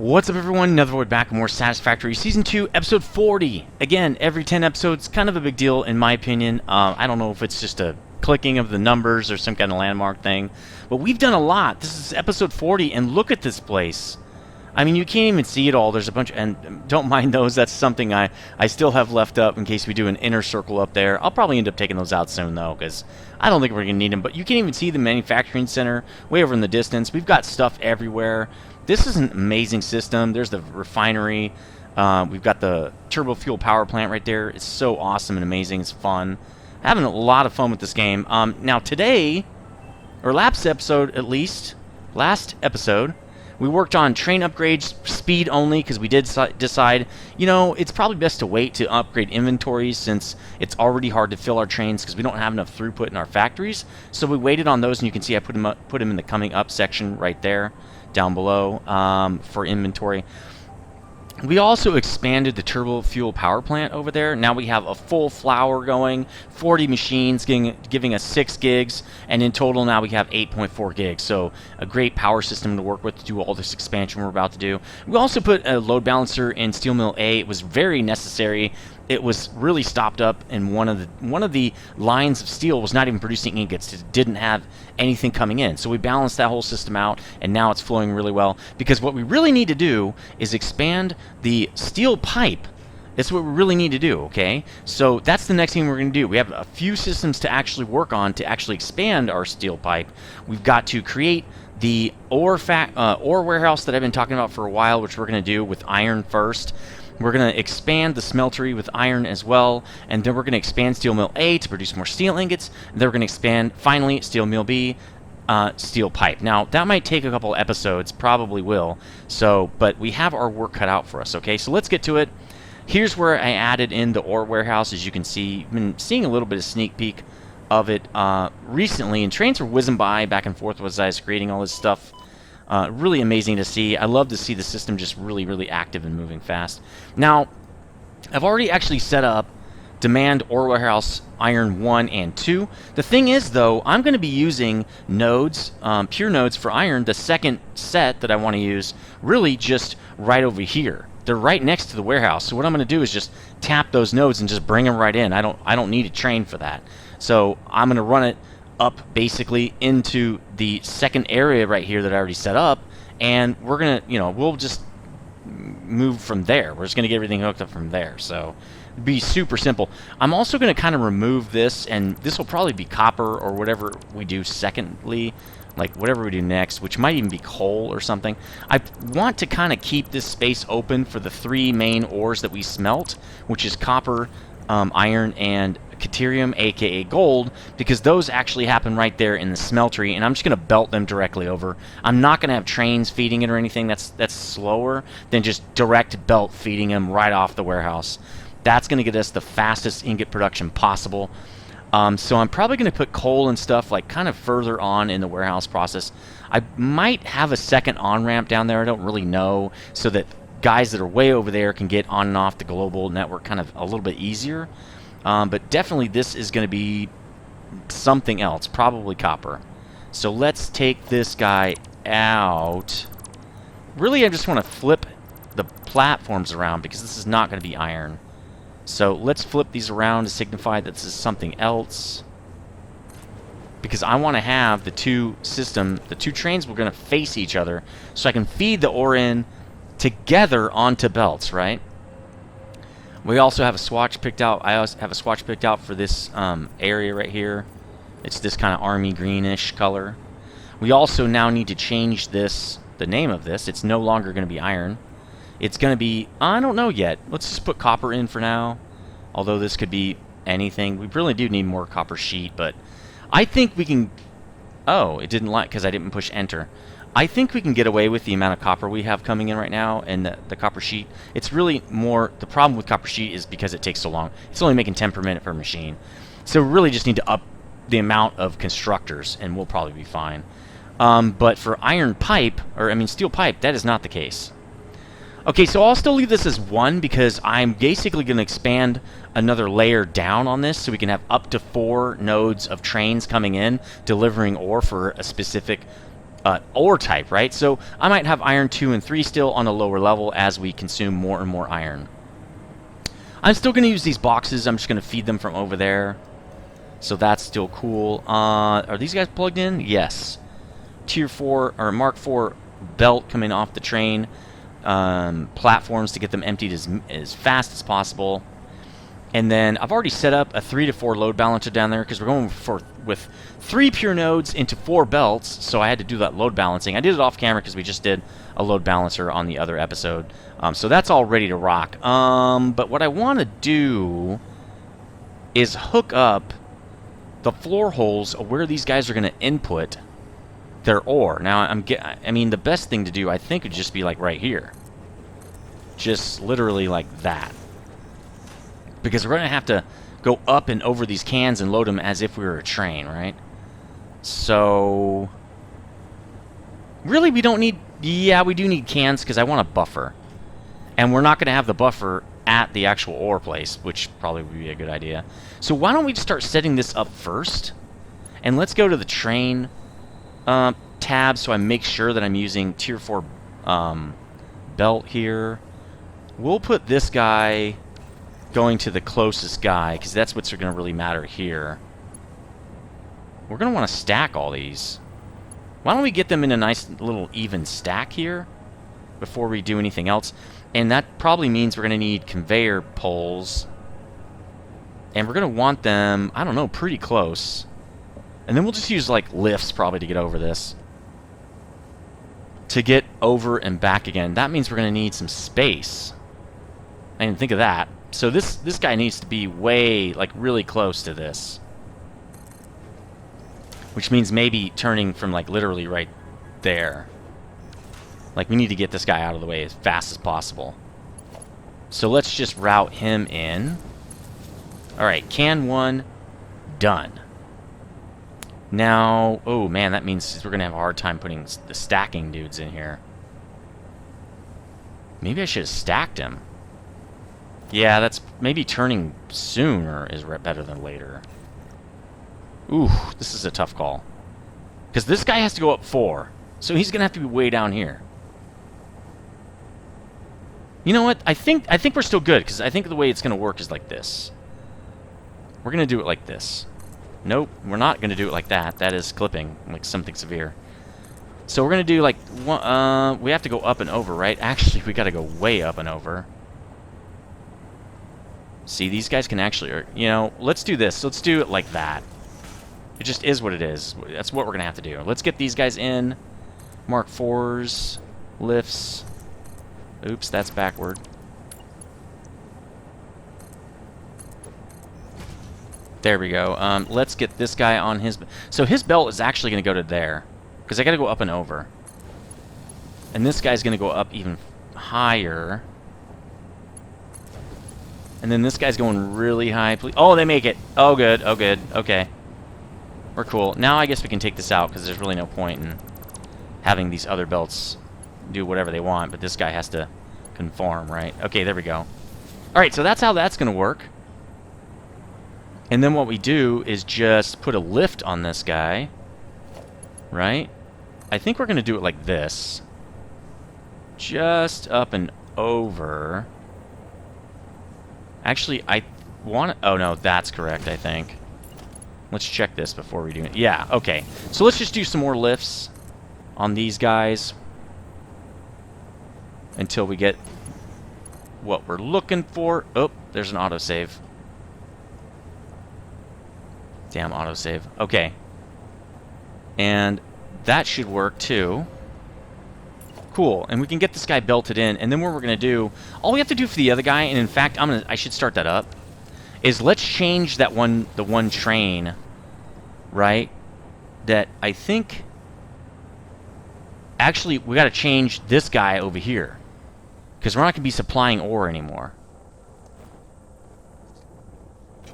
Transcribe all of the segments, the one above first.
What's up, everyone? Nethervoid back with more Satisfactory Season 2, Episode 40. Again, every 10 episodes, kind of a big deal in my opinion. I don't know if it's just a clicking of the numbers or some kind of landmark thing, but we've done a lot. This is Episode 40, and look at this place. I mean, you can't even see it all. There's a bunch, and don't mind those. That's something I still have left up in case we do an inner circle up there. I'll probably end up taking those out soon, though, because I don't think we're going to need them. But you can't even see the manufacturing center way over in the distance. We've got stuff everywhere. This is an amazing system. There's the refinery. We've got the turbo fuel power plant right there. It's so awesome and amazing. It's fun. Having a lot of fun with this game. Now today, or last episode at least, we worked on train upgrades, speed only, because we did decide, you know, it's probably best to wait to upgrade inventories since it's already hard to fill our trains because we don't have enough throughput in our factories. So we waited on those, and you can see I put them in the coming up section right there, down below, for inventory. We also expanded the turbo fuel power plant over there. Now we have a full flower going, 40 machines giving us 6 gigs, and in total now we have 8.4 gigs. So a great power system to work with to do all this expansion we're about to do. We also put a load balancer in Steel Mill A. It was very necessary. It was really stopped up, and one of the lines of steel was not even producing ingots. It didn't have anything coming in. So we balanced that whole system out, and now it's flowing really well. Because what we really need to do is expand the steel pipe. That's what we really need to do, okay? So that's the next thing we're going to do. We have a few systems to actually work on to actually expand our steel pipe. We've got to create the ore warehouse that I've been talking about for a while, which we're going to do with iron first. We're going to expand the smeltery with iron as well, and then we're going to expand Steel Mill A to produce more steel ingots, and then we're going to expand, finally, Steel Mill B, steel pipe. Now, that might take a couple episodes, probably will, but we have our work cut out for us, okay? So let's get to it. Here's where I added in the ore warehouse. As you can see, I've been seeing a little bit of sneak peek of it recently, and trains were whizzing by back and forth as I was creating all this stuff. Really amazing to see. I love to see the system just really active and moving fast. Now, I've already actually set up Demand Ore Warehouse Iron 1 and 2. The thing is, though, I'm going to be using nodes, pure nodes for iron, the second set that I want to use, really just right over here. They're right next to the warehouse. So what I'm going to do is just tap those nodes and just bring them right in. I don't need a train for that. So I'm going to run it up basically into the second area right here that I already set up, and we're gonna, we'll just move from there. We're just gonna get everything hooked up from there. So it'd be super simple. I'm also gonna kind of remove this, and this will probably be copper or whatever we do secondly, like whatever we do next, which might even be coal or something. I want to kind of keep this space open for the 3 main ores that we smelt, which is copper, iron, and Caterium, aka gold, because those actually happen right there in the smeltery, and I'm just going to belt them directly over. I'm not going to have trains feeding it or anything. That's slower than just direct belt feeding them right off the warehouse. That's going to get us the fastest ingot production possible. So I'm probably going to put coal and stuff like kind of further on in the warehouse process. I might have a second on-ramp down there. I don't really know, so that guys that are way over there can get on and off the global network kind of a little bit easier. But definitely this is going to be something else, probably copper. So let's take this guy out. Really, I just want to flip the platforms around because this is not going to be iron. So let's flip these around to signify that this is something else. Because I want to have the two trains were going to face each other so I can feed the ore in together onto belts, right? We also have a swatch picked out. I also have a swatch picked out for this area right here. It's this kind of army greenish color. We also now need to change this, the name of this. It's no longer going to be iron. It's going to be, I don't know yet. Let's just put copper in for now. Although this could be anything. We really do need more copper sheet, but I think we can... Oh, it didn't like because I didn't push enter. I think we can get away with the amount of copper we have coming in right now and the copper sheet. It's really more, the problem with copper sheet is because it takes so long. It's only making 10 per minute per machine. So we really just need to up the amount of constructors and we'll probably be fine. But for iron pipe, steel pipe, that is not the case. Okay, so I'll still leave this as 1 because I'm basically going to expand another layer down on this so we can have up to 4 nodes of trains coming in, delivering ore for a specific ore type, right? So I might have iron 2 and 3 still on a lower level as we consume more and more iron. I'm still going to use these boxes. I'm just going to feed them from over there. So that's still cool. Are these guys plugged in? Yes. Tier 4 or Mark 4 belt coming off the train. Platforms to get them emptied as fast as possible. And then I've already set up a 3 to 4 load balancer down there because we're going with 3 pure nodes into 4 belts. So I had to do that load balancing. I did it off camera because we just did a load balancer on the other episode. So that's all ready to rock. But what I want to do is hook up the floor holes of where these guys are going to input their ore. Now, I mean, the best thing to do, I think, would just be like right here. Just literally like that. Because we're going to have to go up and over these cans and load them as if we were a train, right? So, really, we don't need... Yeah, we do need cans because I want a buffer. And we're not going to have the buffer at the actual ore place, which probably would be a good idea. So why don't we just start setting this up first? And let's go to the train tab so I make sure that I'm using Tier 4 belt here. We'll put this guy going to the closest guy, because that's what's going to really matter here. We're going to want to stack all these. Why don't we get them in a nice little even stack here before we do anything else? And that probably means we're going to need conveyor poles. And we're going to want them, I don't know, pretty close. And then we'll just use, like, lifts probably to get over this. To get over and back again. That means we're going to need some space. I didn't think of that. So this guy needs to be way, like, really close to this. Which means maybe turning from, like, literally right there. Like, we need to get this guy out of the way as fast as possible. So let's just route him in. Alright, can 1, done. Now, oh man, that means we're going to have a hard time putting the stacking dudes in here. Maybe I should have stacked him. Yeah, that's maybe turning sooner is better than later. Ooh, this is a tough call. Because this guy has to go up 4. So he's going to have to be way down here. You know what? I think we're still good, because I think the way it's going to work is like this. We're going to do it like this. Nope, we're not going to do it like that. That is clipping, like something severe. So we're going to do like, we have to go up and over, right? Actually, we got to go way up and over. See, these guys can actually, you know, let's do this. Let's do it like that. It just is what it is. That's what we're going to have to do. Let's get these guys in. Mark 4s, lifts. Oops, that's backward. There we go. Let's get this guy on his... So his belt is actually going to go to there. Because I got to go up and over. And this guy's going to go up even higher. And then this guy's going really high. Oh, they make it. Oh, good. Oh, good. Okay. We're cool. Now I guess we can take this out, because there's really no point in having these other belts do whatever they want. But this guy has to conform, right? Okay, there we go. Alright, so that's how that's going to work. And then what we do is just put a lift on this guy. Right? I think we're going to do it like this. Just up and over. Actually, I want to... Oh, no, that's correct, I think. Let's check this before we do it. Yeah, okay. So let's just do some more lifts on these guys until we get what we're looking for. Oh, there's an autosave. Damn autosave. Okay. And that should work too. Cool. And we can get this guy belted in. And then what we're going to do, all we have to do for the other guy, and in fact, I should start that up, is let's change that the one train, right? That I think... Actually, we got to change this guy over here. Because we're not going to be supplying ore anymore.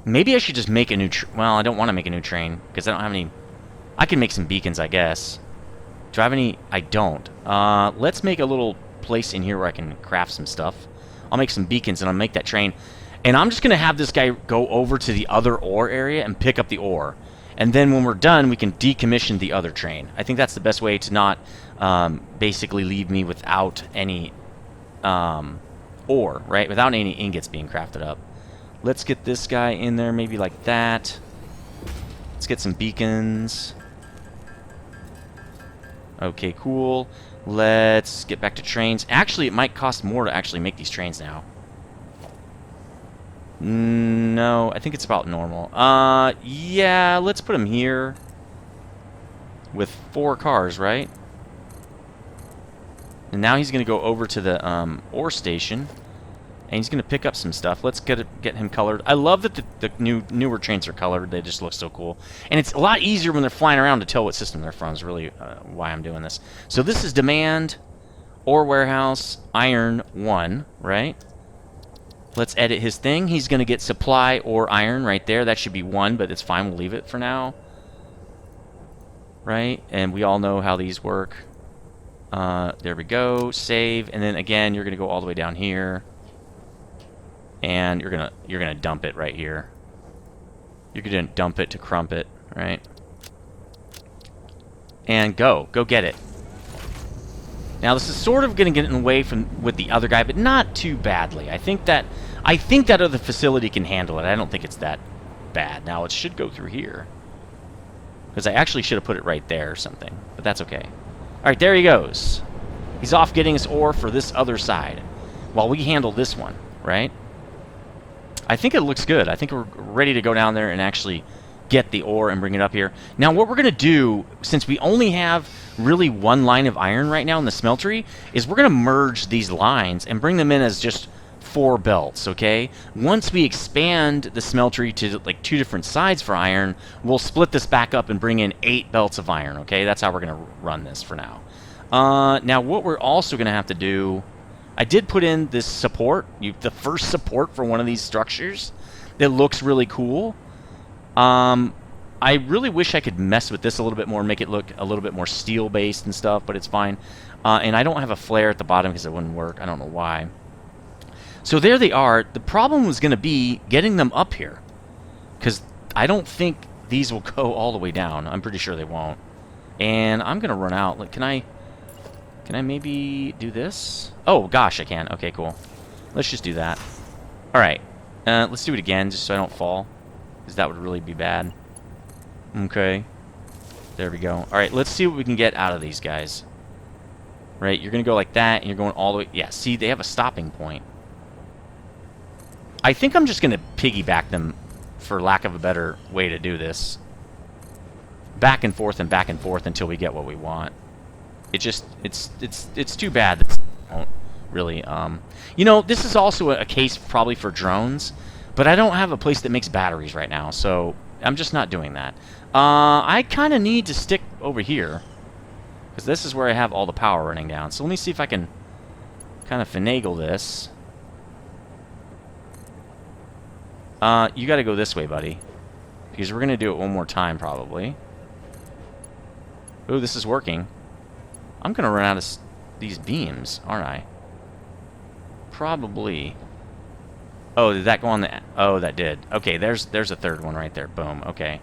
Maybe I should just make a new... Well, I don't want to make a new train. Because I don't have any... I can make some beacons, I guess. Do I have any? I don't. Let's make a little place in here where I can craft some stuff. I'll make some beacons and I'll make that train. And I'm just going to have this guy go over to the other ore area and pick up the ore. And then when we're done, we can decommission the other train. I think that's the best way to not basically leave me without any ore, right? Without any ingots being crafted up. Let's get this guy in there, maybe like that. Let's get some beacons. Okay, cool. Let's get back to trains. Actually, it might cost more to actually make these trains now. No, I think it's about normal. Yeah, let's put them here. With 4 cars, right? And now he's going to go over to the ore station. And he's going to pick up some stuff. Let's get him colored. I love that the newer trains are colored. They just look so cool. And it's a lot easier when they're flying around to tell what system they're from. Is really why I'm doing this. So this is demand, ore warehouse, iron 1, right? Let's edit his thing. He's going to get supply or iron right there. That should be 1, but it's fine. We'll leave it for now. Right? And we all know how these work. There we go. Save. And then again, you're going to go all the way down here. And you're gonna dump it right here. You're gonna dump it to crump it, right? And go get it. Now this is sort of gonna get in the way with the other guy, but not too badly. I think that other facility can handle it. I don't think it's that bad. Now it should go through here, because I actually should have put it right there or something, but that's okay. All right, there he goes. He's off getting his ore for this other side, while we handle this one, right? I think it looks good. I think we're ready to go down there and actually get the ore and bring it up here. Now, what we're going to do, since we only have really 1 line of iron right now in the smeltery, is we're going to merge these lines and bring them in as just 4 belts, okay? Once we expand the smeltery to like 2 different sides for iron, we'll split this back up and bring in 8 belts of iron, okay? That's how we're going to run this for now. Now, what we're also going to have to do... I did put in this support, the first support for one of these structures. It looks really cool. I really wish I could mess with this a little bit more and make it look a little bit more steel-based and stuff, but it's fine. And I don't have a flare at the bottom because it wouldn't work. I don't know why. So there they are. The problem was going to be getting them up here, because I don't think these will go all the way down. I'm pretty sure they won't. And I'm going to run out. Like, can I maybe do this? Oh, gosh, I can. Okay, cool. Let's just do that. All right. Let's do it again, just so I don't fall, because that would really be bad. Okay. There we go. All right, let's see what we can get out of these guys. Right, you're going to go like that, and you're going all the way... Yeah, see, they have a stopping point. I think I'm just going to piggyback them, for lack of a better way to do this. Back and forth until we get what we want. It just, it's too bad that don't really, you know, this is also a case probably for drones, but I don't have a place that makes batteries right now, so I'm just not doing that. I kind of need to stick over here, because this is where I have all the power running down. So let me see if I can kind of finagle this. You got to go this way, buddy, because we're going to do it one more time, probably. Ooh, this is working. I'm going to run out of these beams, aren't I? Probably. Oh, did that go on the... Oh, that did. Okay, there's a third one right there. Boom, okay.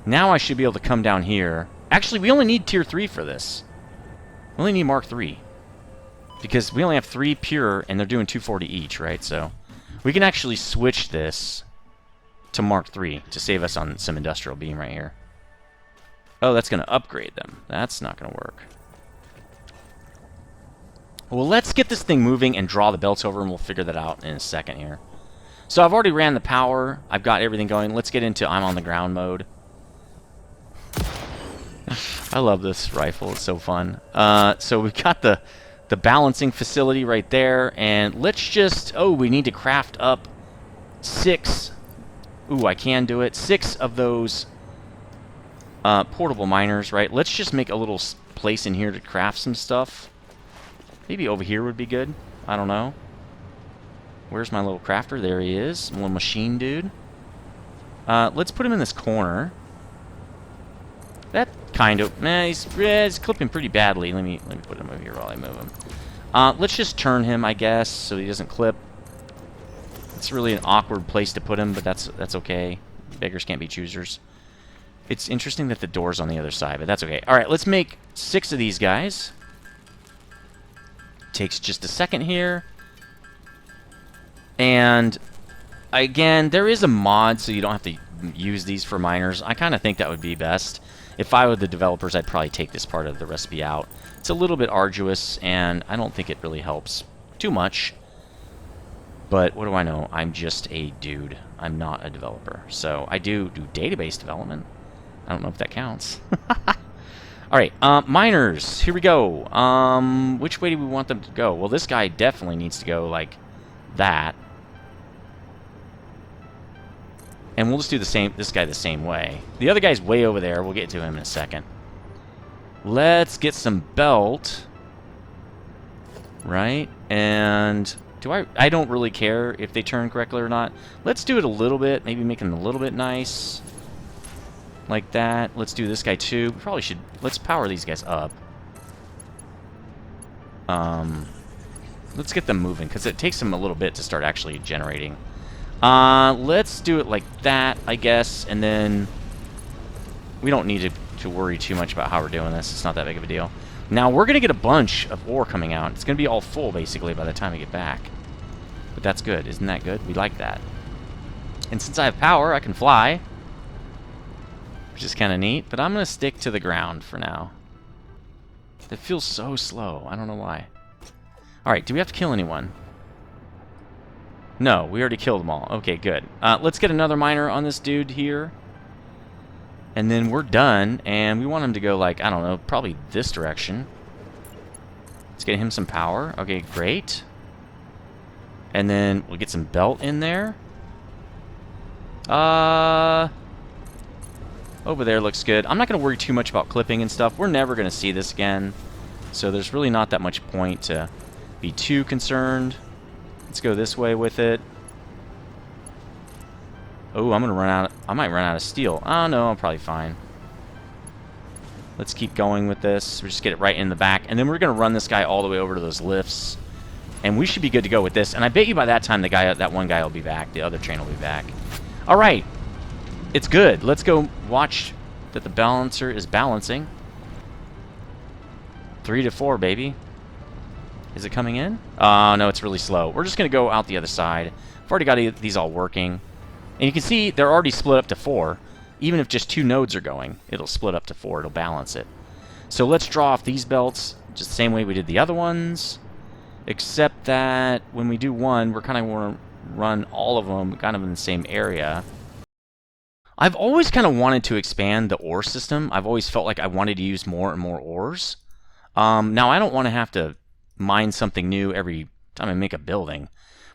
Now I should be able to come down here. Actually, we only need Tier 3 for this. We only need Mark 3. Because we only have 3 pure, and they're doing 240 each, right? So we can actually switch this to Mark 3 to save us on some industrial beam right here. Oh, that's going to upgrade them. That's not going to work. Well, let's get this thing moving and draw the belts over, and we'll figure that out in a second here. So I've already ran the power. I've got everything going. Let's get into I'm on the ground mode. I love this rifle. It's so fun. So we've got the balancing facility right there, and let's just... Oh, we need to craft up 6... Ooh, I can do it. 6 of those... portable miners, right? Let's just make a little place in here to craft some stuff. Maybe over here would be good. I don't know. Where's my little crafter? There he is. Little machine dude. Let's put him in this corner. That kind of... he's clipping pretty badly. Let me put him over here while I move him. Let's just turn him, I guess, so he doesn't clip. It's really an awkward place to put him, but that's okay. Beggars can't be choosers. It's interesting that the door's on the other side, but that's okay. All right, let's make 6 of these guys. Takes just a second here. And again, there is a mod, so you don't have to use these for miners. I kind of think that would be best. If I were the developers, I'd probably take this part of the recipe out. It's a little bit arduous, and I don't think it really helps too much. But what do I know? I'm just a dude. I'm not a developer. So I do database development. I don't know if that counts. Alright, miners. Here we go. Which way do we want them to go? Well, this guy definitely needs to go like that. And we'll just do this guy the same way. The other guy's way over there. We'll get to him in a second. Let's get some belt. Right? And I don't really care if they turn correctly or not. Let's do it a little bit. Maybe make them a little bit nice. Like that. Let's do this guy too. We probably should... Let's power these guys up. Let's get them moving, because it takes them a little bit to start actually generating. Let's do it like that, I guess, and then we don't need to worry too much about how we're doing this. It's not that big of a deal. Now, we're going to get a bunch of ore coming out. It's going to be all full, basically, by the time we get back. But that's good. Isn't that good? We like that. And since I have power, I can fly, which is kind of neat, but I'm going to stick to the ground for now. It feels so slow. I don't know why. Alright, do we have to kill anyone? No, we already killed them all. Okay, good. Let's get another miner on this dude here. And then we're done, and we want him to go, like, I don't know, probably this direction. Let's get him some power. Okay, great. And then we'll get some belt in there. Over there looks good. I'm not going to worry too much about clipping and stuff. We're never going to see this again. So there's really not that much point to be too concerned. Let's go this way with it. Oh, I'm going to run out. I might run out of steel. Oh, no, I'm probably fine. Let's keep going with this. We'll just get it right in the back. And then we're going to run this guy all the way over to those lifts. And we should be good to go with this. And I bet you by that time, that one guy will be back. The other train will be back. All right. It's good. Let's go watch that the balancer is balancing. 3 to 4, baby. Is it coming in? Oh, no, it's really slow. We're just going to go out the other side. I've already got these all working. And you can see they're already split up to 4. Even if just 2 nodes are going, it'll split up to 4. It'll balance it. So let's draw off these belts just the same way we did the other ones. Except that when we do one, we're kind of want to run all of them kind of in the same area. I've always kind of wanted to expand the ore system. I've always felt like I wanted to use more and more ores. Now, I don't want to have to mine something new every time I make a building.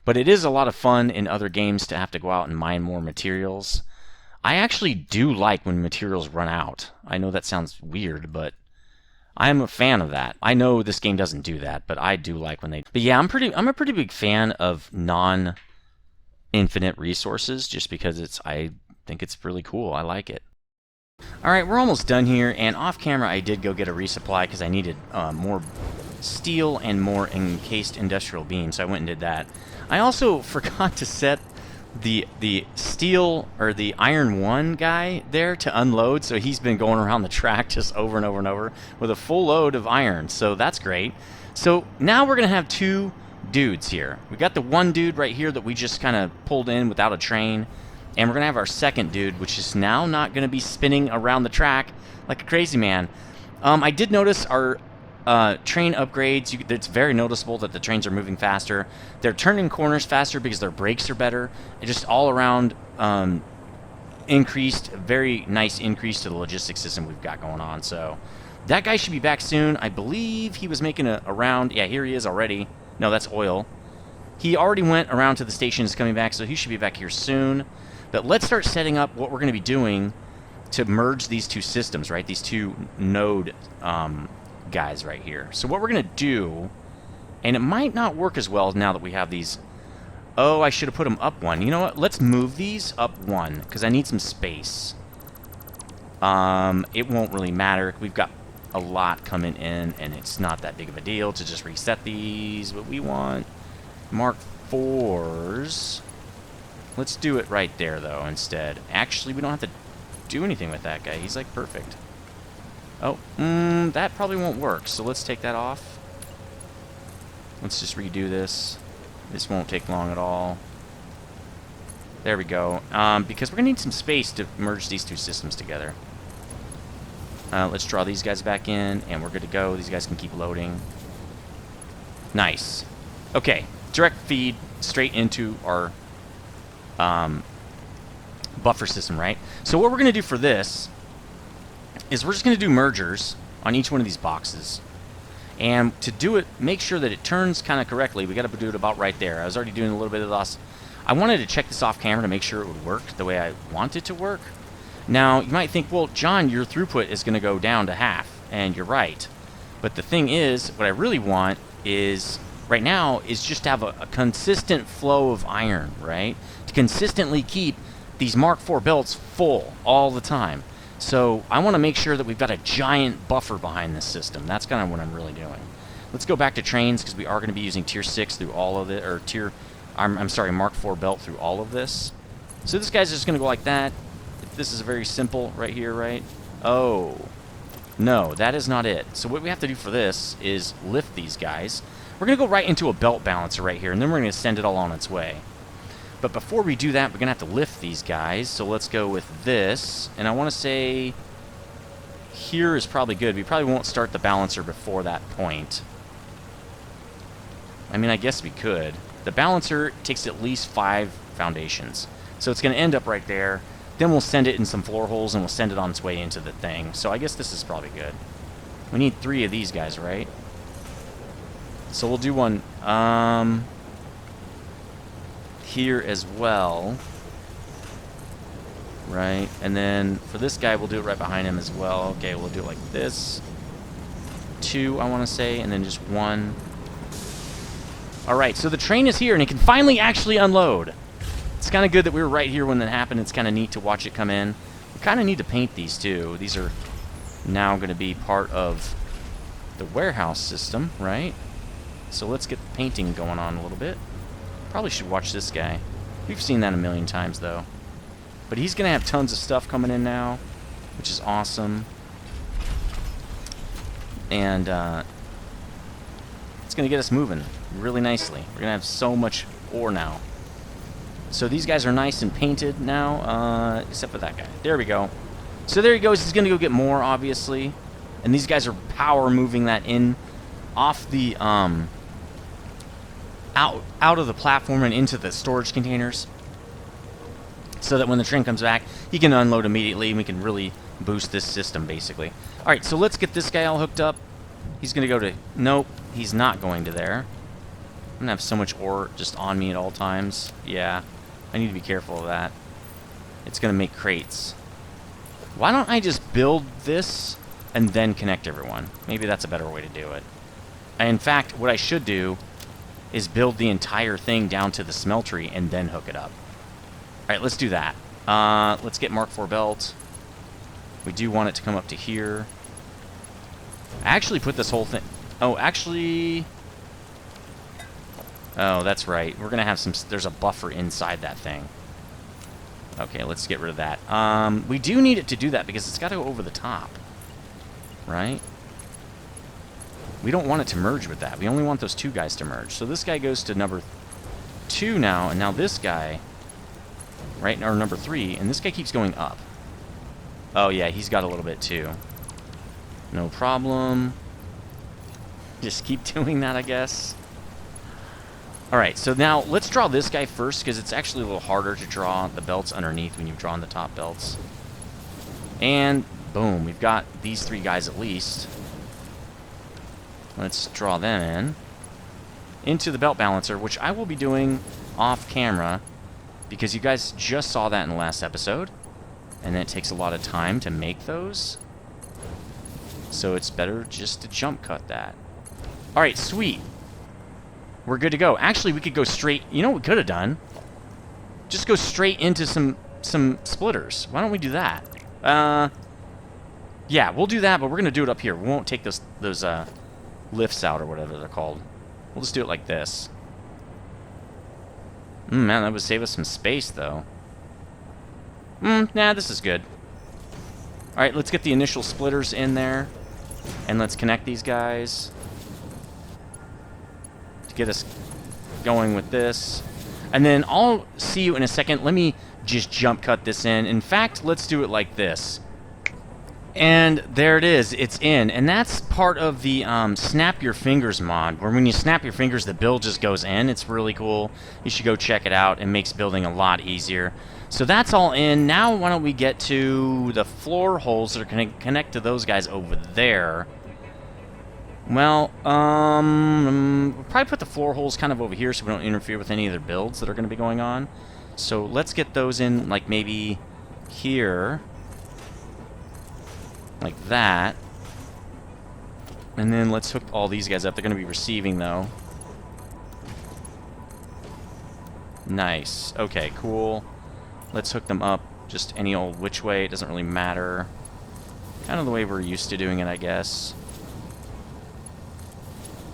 But it is a lot of fun in other games to have to go out and mine more materials. I actually do like when materials run out. I know that sounds weird, but I'm a fan of that. I know this game doesn't do that, but I do like when they... But yeah, I'm a pretty big fan of non-infinite resources, just because I think it's really cool. I like it. Alright, we're almost done here, and off camera I did go get a resupply because I needed more steel and more encased industrial beams, so I went and did that. I also forgot to set the steel, or the iron 1 guy there to unload, so he's been going around the track just over and over and over with a full load of iron, so that's great. So now we're going to have 2 dudes here. We got the one dude right here that we just kind of pulled in without a train, and we're going to have our second dude, which is now not going to be spinning around the track like a crazy man. I did notice our train upgrades. It's very noticeable that the trains are moving faster. They're turning corners faster because their brakes are better. It just all around increased, very nice increase to the logistics system we've got going on. So that guy should be back soon. I believe he was making a round. Yeah, here he is already. No, that's oil. He already went around to the station, is coming back, so he should be back here soon. But let's start setting up what we're going to be doing to merge these 2 systems, right? These 2 node guys right here. So what we're going to do, and it might not work as well now that we have these. Oh, I should have put them up 1. You know what? Let's move these up 1 because I need some space. It won't really matter. We've got a lot coming in, and it's not that big of a deal to just reset these. But we want Mark 4s. Let's do it right there, though, instead. Actually, we don't have to do anything with that guy. He's like perfect. Oh, that probably won't work. So let's take that off. Let's just redo this. This won't take long at all. There we go. Because we're going to need some space to merge these two systems together. Let's draw these guys back in, and we're good to go. These guys can keep loading. Nice. Okay, direct feed straight into our buffer system, right? So what we're going to do for this is we're just going to do mergers on each one of these boxes. And to do it, make sure that it turns kind of correctly. We got to do it about right there. I was already doing a little bit of this. I wanted to check this off camera to make sure it would work the way I want it to work. Now, you might think, well, John, your throughput is going to go down to half. And you're right. But the thing is, what I really want is, right now, is just to have a consistent flow of iron, right? To consistently keep these Mark IV belts full all the time. So I want to make sure that we've got a giant buffer behind this system. That's kind of what I'm really doing. Let's go back to trains, because we are going to be using Tier 6 through all of it, or I'm sorry, Mark IV belt through all of this. So this guy's just going to go like that. This is very simple right here, right? Oh, no, that is not it. So what we have to do for this is lift these guys. We're going to go right into a belt balancer right here, and then we're going to send it all on its way. But before we do that, we're going to have to lift these guys. So let's go with this. And I want to say here is probably good. We probably won't start the balancer before that point. I mean, I guess we could. The balancer takes at least 5 foundations. So it's going to end up right there. Then we'll send it in some floor holes, and we'll send it on its way into the thing. So I guess this is probably good. We need 3 of these guys, right? So we'll do one here as well. Right? And then for this guy, we'll do it right behind him as well. Okay, we'll do it like this. 2, I want to say, and then just 1. Alright, so the train is here, and it can finally actually unload. It's kind of good that we were right here when that happened. It's kind of neat to watch it come in. We kind of need to paint these too. These are now going to be part of the warehouse system, right? So let's get the painting going on a little bit. Probably should watch this guy. We've seen that a million times, though. But he's going to have tons of stuff coming in now, which is awesome. And it's going to get us moving really nicely. We're going to have so much ore now. So these guys are nice and painted now, except for that guy. There we go. So there he goes. He's going to go get more, obviously. And these guys are power moving that in off the, out of the platform and into the storage containers. So that when the train comes back, he can unload immediately, and we can really boost this system, basically. Alright, so let's get this guy all hooked up. He's going to go to... Nope, he's not going to there. I'm going to have so much ore just on me at all times. Yeah, I need to be careful of that. It's going to make crates. Why don't I just build this and then connect everyone? Maybe that's a better way to do it. In fact, what I should do is build the entire thing down to the smeltery and then hook it up. Alright, let's do that. Let's get Mark IV belt. We do want it to come up to here. I actually put this whole thing... Oh, actually... Oh, that's right. We're going to have some... There's a buffer inside that thing. Okay, let's get rid of that. We do need it to do that because it's got to go over the top. Right? We don't want it to merge with that. We only want those 2 guys to merge. So this guy goes to number 2 now, and now this guy... Right? Or number 3, and this guy keeps going up. Oh, yeah, he's got a little bit, too. No problem. Just keep doing that, I guess. Alright, so now let's draw this guy first, because it's actually a little harder to draw the belts underneath when you've drawn the top belts. And, boom, we've got these 3 guys at least. Let's draw them in. Into the belt balancer, which I will be doing off camera, because you guys just saw that in the last episode. And it takes a lot of time to make those. So it's better just to jump cut that. Alright, sweet. We're good to go. Actually, we could go straight... You know what we could have done? Just go straight into some splitters. Why don't we do that? Yeah, we'll do that, but we're going to do it up here. We won't take those lifts out or whatever they're called. We'll just do it like this. Man, that would save us some space, though. Nah, this is good. Alright, let's get the initial splitters in there. And let's connect these guys. To get us going with this. And then I'll see you in a second. Let me just jump cut this in. In fact, let's do it like this. And there it is. It's in. And that's part of the Snap Your Fingers mod, where when you snap your fingers, the build just goes in. It's really cool. You should go check it out. It makes building a lot easier. So that's all in. Now why don't we get to the floor holes that are going to connect to those guys over there. Well, we'll probably put the floor holes kind of over here so we don't interfere with any of their builds that are going to be going on. So let's get those in, like, maybe here. Like that. And then let's hook all these guys up. They're going to be receiving, though. Nice. Okay, cool. Let's hook them up just any old which way. It doesn't really matter. Kind of the way we're used to doing it, I guess.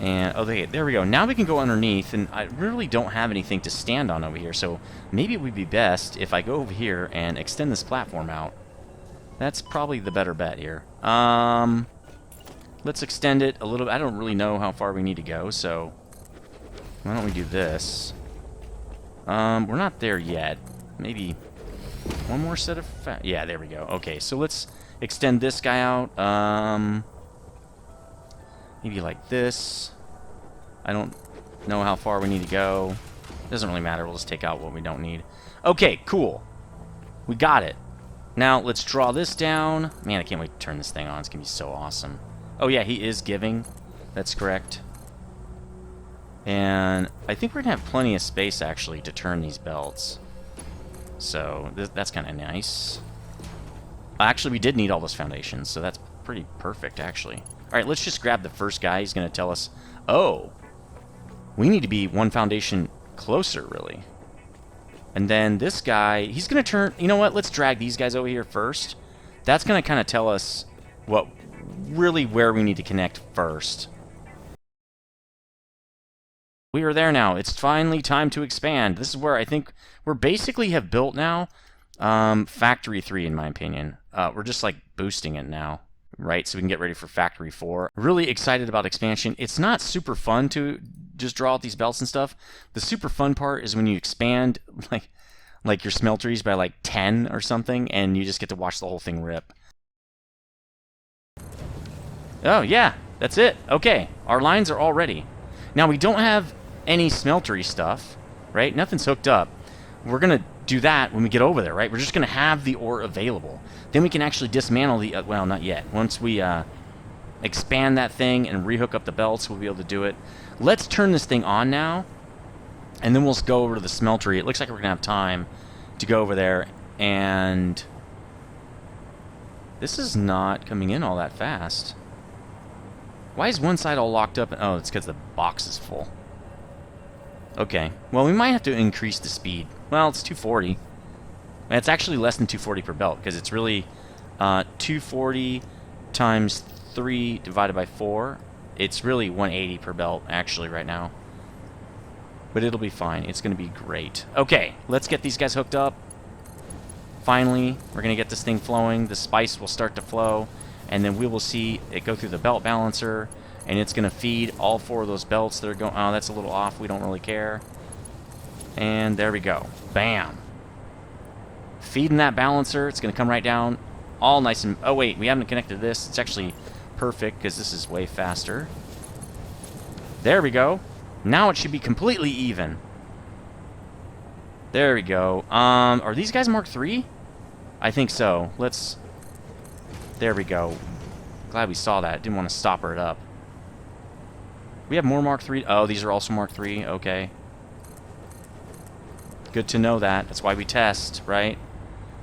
And, okay, there we go. Now we can go underneath, and I really don't have anything to stand on over here, so maybe it would be best if I go over here and extend this platform out. That's probably the better bet here. Let's extend it a little bit. I don't really know how far we need to go, so why don't we do this? We're not there yet. Maybe one more set of... yeah, there we go. Okay, so let's extend this guy out. Maybe like this. I don't know how far we need to go. Doesn't really matter. We'll just take out what we don't need. Okay, cool. We got it. Now, let's draw this down. Man, I can't wait to turn this thing on. It's going to be so awesome. Oh, yeah, he is giving. That's correct. And I think we're going to have plenty of space, actually, to turn these belts. So, that's kind of nice. Actually, we did need all those foundations, so that's pretty perfect, actually. Alright, let's just grab the first guy. He's going to tell us, oh, we need to be one foundation closer, really. And then this guy, he's going to turn... You know what? Let's drag these guys over here first. That's going to kind of tell us what really where we need to connect first. We are there now. It's finally time to expand. This is where I think we're basically have built now Factory 3, in my opinion. We're just like boosting it now, right? So we can get ready for Factory 4. Really excited about expansion. It's not super fun to just draw out these belts and stuff. The super fun part is when you expand like your smelteries by like 10 or something, and you just get to watch the whole thing rip. Oh, yeah, that's it. Okay, our lines are all ready. Now, we don't have any smeltery stuff, right? Nothing's hooked up. We're going to do that when we get over there, right? We're just going to have the ore available. Then we can actually dismantle the... well, not yet. Once we expand that thing and rehook up the belts, we'll be able to do it. Let's turn this thing on now, and then we'll go over to the smeltery. It looks like we're going to have time to go over there, and... this is not coming in all that fast. Why is one side all locked up? Oh, it's because the box is full. Okay. Well, we might have to increase the speed. Well, it's 240. It's actually less than 240 per belt, because it's really 240 times 3 divided by 4. It's really 180 per belt, actually, right now. But it'll be fine. It's going to be great. Okay, let's get these guys hooked up. Finally, we're going to get this thing flowing. The spice will start to flow. And then we will see it go through the belt balancer, and it's going to feed all 4 of those belts that are going... oh, that's a little off. We don't really care. And there we go. Bam. Feeding that balancer. It's going to come right down. All nice and... oh, wait. We haven't connected this. It's actually perfect, because this is way faster. There we go. Now it should be completely even. There we go. Are these guys Mark III? I think so. Let's... there we go. Glad we saw that. Didn't want to stopper it up. We have more Mark III. Oh, these are also Mark III. Okay. Good to know that. That's why we test, right?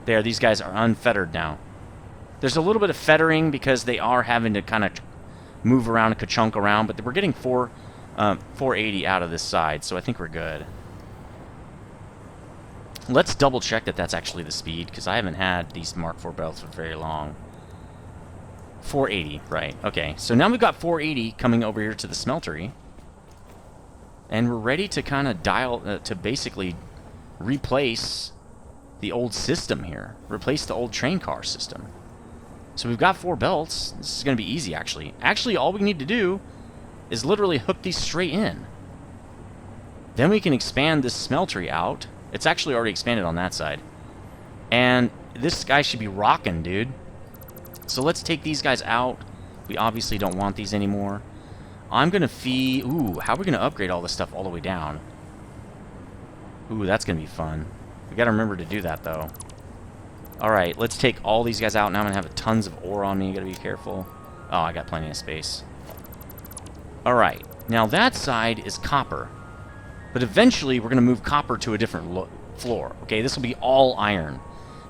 There, these guys are unfettered now. There's a little bit of fettering because they are having to kind of move around and ka-chunk around, but we're getting 480 out of this side, so I think we're good. Let's double check that that's actually the speed, because I haven't had these Mark IV belts for very long. 480, right. Okay, so now we've got 480 coming over here to the smeltery. And we're ready to kind of dial, to basically replace the old system here. Replace the old train car system. So we've got 4 belts. This is going to be easy, actually. Actually, all we need to do is literally hook these straight in. Then we can expand this smeltery out. It's actually already expanded on that side. And this guy should be rocking, dude. So let's take these guys out. We obviously don't want these anymore. I'm going to feed... Ooh, how are we going to upgrade all this stuff all the way down? Ooh, that's going to be fun. We got to remember to do that, though. Alright, let's take all these guys out. Now I'm going to have tons of ore on me. Got to be careful. Oh, I got plenty of space. Alright, now that side is copper. But eventually, we're going to move copper to a different floor. Okay, this will be all iron.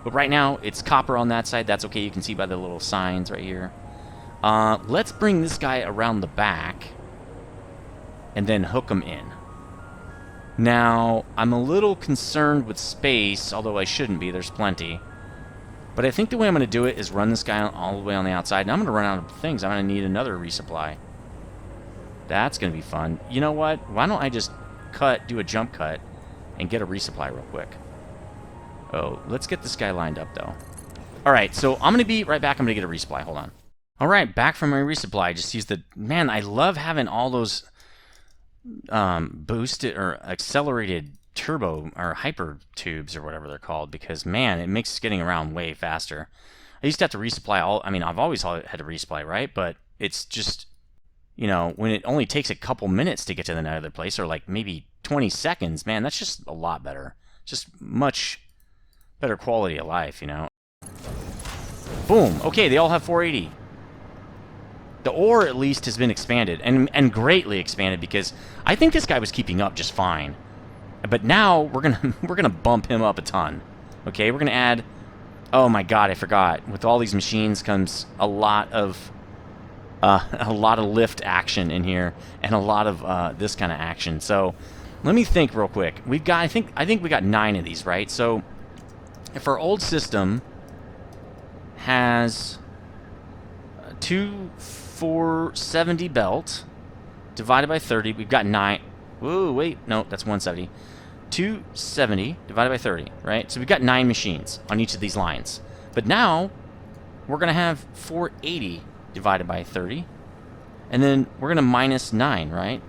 But right now, it's copper on that side. That's okay. You can see by the little signs right here. Let's bring this guy around the back and then hook him in. Now, I'm a little concerned with space, although I shouldn't be. There's plenty. But I think the way I'm going to do it is run this guy all the way on the outside. And I'm going to run out of things. I'm going to need another resupply. That's going to be fun. You know what? Why don't I just do a jump cut, and get a resupply real quick. Oh, let's get this guy lined up, though. Alright, so I'm going to be right back. I'm going to get a resupply. Hold on. Alright, back from my resupply. Just use the... Man, I love having all those boosted or accelerated turbo or hyper tubes or whatever they're called, because, man, it makes getting around way faster. I used to have to resupply all... I mean, I've always had to resupply, right? But it's just... You know, when it only takes a couple minutes to get to the other place, or like maybe 20 seconds, man, that's just a lot better. Just much better quality of life, you know. Boom. Okay, they all have 480. The ore, at least, has been expanded, and greatly expanded, because I think this guy was keeping up just fine. But now, we're gonna bump him up a ton. Okay, we're gonna add... Oh my god, I forgot. With all these machines comes a lot of lift action in here, and a lot of this kind of action. So, let me think real quick. We've got, I think we got 9 of these, right? So, if our old system has 470 belt divided by 30, we've got 9. Whoa, wait, no, that's 170. 270 divided by 30, right? So we've got 9 machines on each of these lines. But now, we're going to have 480 divided by 30, and then we're going to minus 9, right?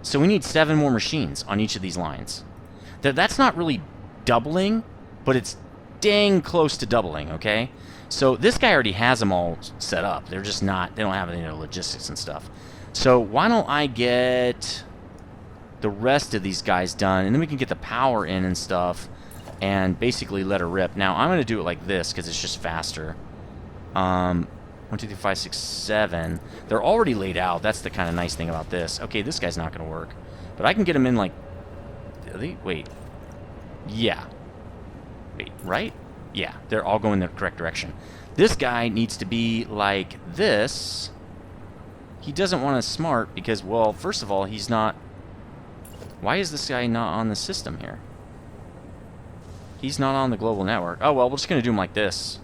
So we need 7 more machines on each of these lines. That's not really doubling, but it's dang close to doubling, okay? So this guy already has them all set up. They're just not, they don't have any logistics and stuff. So why don't I get the rest of these guys done, and then we can get the power in and stuff, and basically let her rip. Now, I'm going to do it like this, because it's just faster. 1, 2, 3, 4, 5, 6, 7. They're already laid out. That's the kind of nice thing about this. Okay, this guy's not going to work. But I can get him in like... Wait. Yeah. Wait, right? Yeah, they're all going the correct direction. This guy needs to be like this. He doesn't want to smart because, well, first of all, he's not... Why is this guy not on the system here? He's not on the global network. Oh, well, we're just going to do him like this.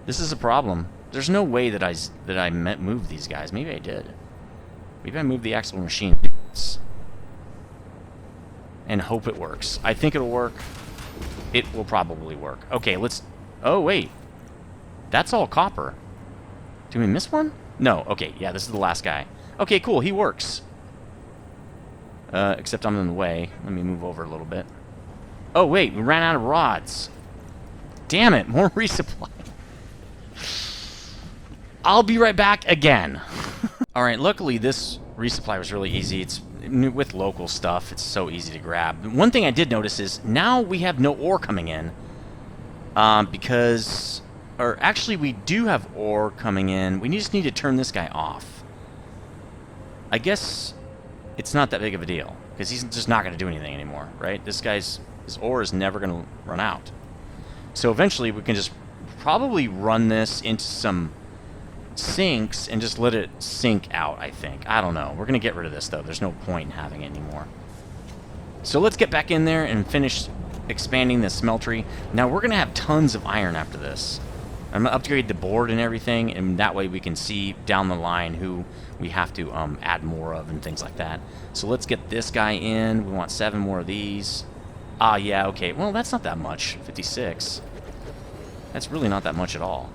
This is a problem. There's no way that I moved these guys. Maybe I did. Maybe I moved the actual machine. And hope it works. I think it'll work. It will probably work. Okay, let's... Oh, wait. That's all copper. Did we miss one? No. Okay, yeah, this is the last guy. Okay, cool. He works. Except I'm in the way. Let me move over a little bit. Oh, wait. We ran out of rods. Damn it. More resupply. I'll be right back again. Alright, luckily this resupply was really easy. It's with local stuff. It's so easy to grab. One thing I did notice is now we have no ore coming in. Because... Or actually, we do have ore coming in. We just need to turn this guy off. I guess it's not that big of a deal. Because he's just not going to do anything anymore, right? His ore is never going to run out. So eventually we can just probably run this into some sinks and just let it sink out, I think. I don't know. We're going to get rid of this, though. There's no point in having it anymore. So let's get back in there and finish expanding the smeltery. Now, we're going to have tons of iron after this. I'm going to upgrade the board and everything, and that way we can see down the line who we have to add more of and things like that. So let's get this guy in. We want 7 more of these. Ah, yeah, okay. Well, that's not that much. 56. That's really not that much at all.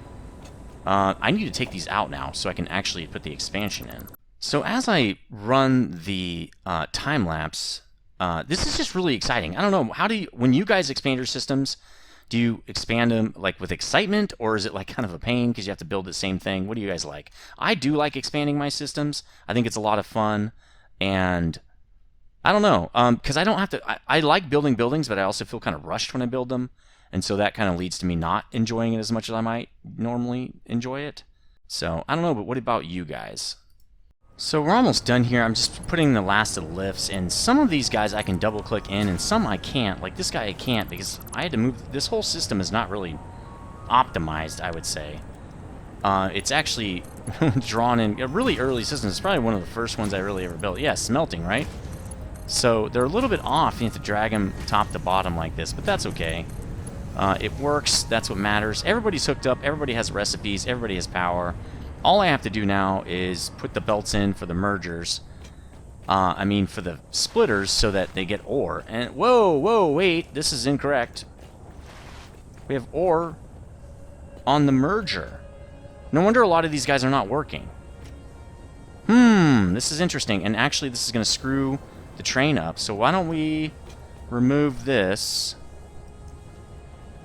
I need to take these out now so I can actually put the expansion in. So as I run the time lapse, this is just really exciting. I don't know, how do you, when you guys expand your systems, do you expand them like with excitement, or is it like kind of a pain because you have to build the same thing? What do you guys like? I do like expanding my systems. I think it's a lot of fun, and I don't know, because I don't have to. I like building buildings, but I also feel kind of rushed when I build them, and so that kind of leads to me not enjoying it as much as I might normally enjoy it. So I don't know, but what about you guys? So we're almost done here. I'm just putting the last of the lifts, and some of these guys I can double click in, and some I can't. Like this guy I can't because I had to move. This whole system is not really optimized, I would say. It's actually drawn in a really early system. It's probably one of the first ones I really ever built. Yeah, smelting, right? So they're a little bit off. You have to drag them top to bottom like this, but that's okay. It works. That's what matters. Everybody's hooked up. Everybody has recipes. Everybody has power. All I have to do now is put the belts in for the mergers. I mean, for the splitters, so that they get ore. And whoa, wait, this is incorrect. We have ore on the merger. No wonder a lot of these guys are not working. This is interesting. And actually, this is going to screw the train up. So why don't we remove this?